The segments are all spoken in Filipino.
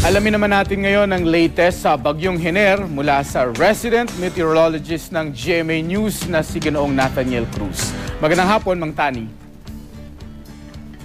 Alamin naman natin ngayon ang latest sa Bagyong Hener mula sa resident meteorologist ng GMA News na si Ginoong Nathaniel Cruz. Magandang hapon, Mang Tani.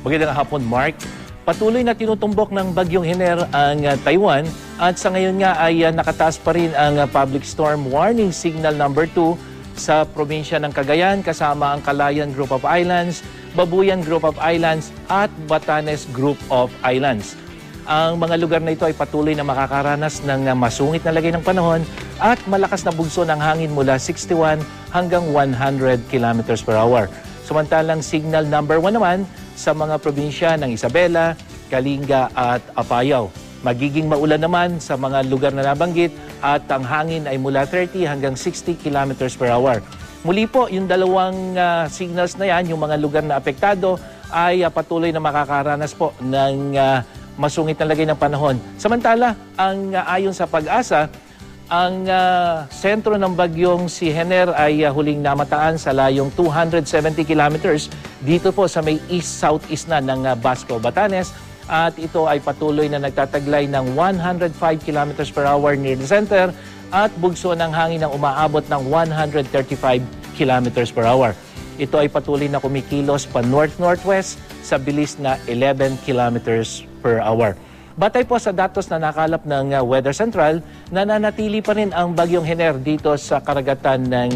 Magandang hapon, Mark. Patuloy na tinutumbok ng Bagyong Hener ang Taiwan at sa ngayon nga ay nakataas pa rin ang Public Storm Warning Signal number 2 sa probinsya ng Cagayan kasama ang Calayan Group of Islands, Babuyan Group of Islands at Batanes Group of Islands. Ang mga lugar na ito ay patuloy na makakaranas ng masungit na lagay ng panahon at malakas na bugso ng hangin mula 61 hanggang 100 km per hour. Samantalang signal number 1 naman sa mga probinsya ng Isabela, Kalinga at Apayao. Magiging maulan naman sa mga lugar na nabanggit at ang hangin ay mula 30 hanggang 60 km per hour. Muli po, yung dalawang signals na yan, yung mga lugar na apektado ay patuloy na makakaranas po ng masungit na lagay ng panahon. Samantala, ayon sa Pag-asa, ang sentro ng bagyong si Hener ay huling namataan sa layong 270 kilometers dito po sa may east-southeast na ng Basco, Batanes. At ito ay patuloy na nagtataglay ng 105 kilometers per hour near the center at bugso ng hangin ng umaabot ng 135 kilometers per hour. Ito ay patuloy na kumikilos pa north-northwest sa bilis na 11 kilometers per hour. Batay po sa datos na nakalap ng Weather Central, nananatili pa rin ang Bagyong Hener dito sa karagatan ng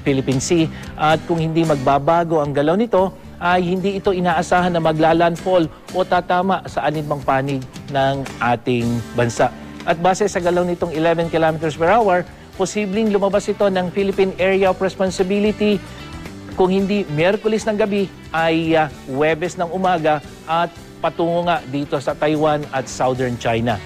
Philippine Sea at kung hindi magbabago ang galaw nito, ay hindi ito inaasahan na maglalandfall o tatama sa aninmang panig ng ating bansa. At base sa galaw nitong 11 kilometers per hour, posibleng lumabas ito ng Philippine Area of Responsibility kung hindi Miyerkules ng gabi ay Huwebes ng umaga at patungo nga dito sa Taiwan at Southern China.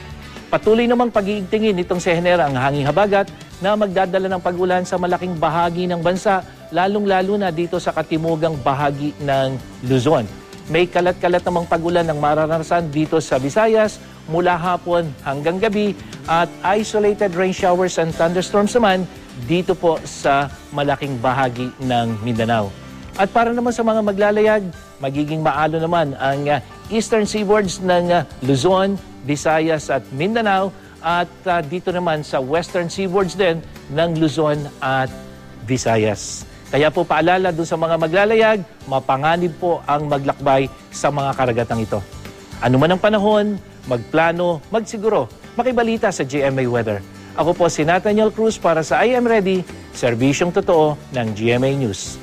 Patuloy namang pag-iigtingin nitong si Hener ang hanging habagat na magdadala ng pag-ulan sa malaking bahagi ng bansa, lalong-lalo na dito sa katimugang bahagi ng Luzon. May kalat-kalat namang pag-ulan ng mararanasan dito sa Visayas mula hapon hanggang gabi at isolated rain showers and thunderstorms naman dito po sa malaking bahagi ng Mindanao. At para naman sa mga maglalayag, magiging maalo naman ang eastern seaboards ng Luzon, Visayas at Mindanao at dito naman sa western seaboards din ng Luzon at Visayas. Kaya po paalala doon sa mga maglalayag, mapanganib po ang maglakbay sa mga karagatang ito. Ano man ang panahon, magplano, magsiguro, makibalita sa GMA Weather. Ako po si Nathaniel Cruz para sa I Am Ready, serbisyong totoo ng GMA News.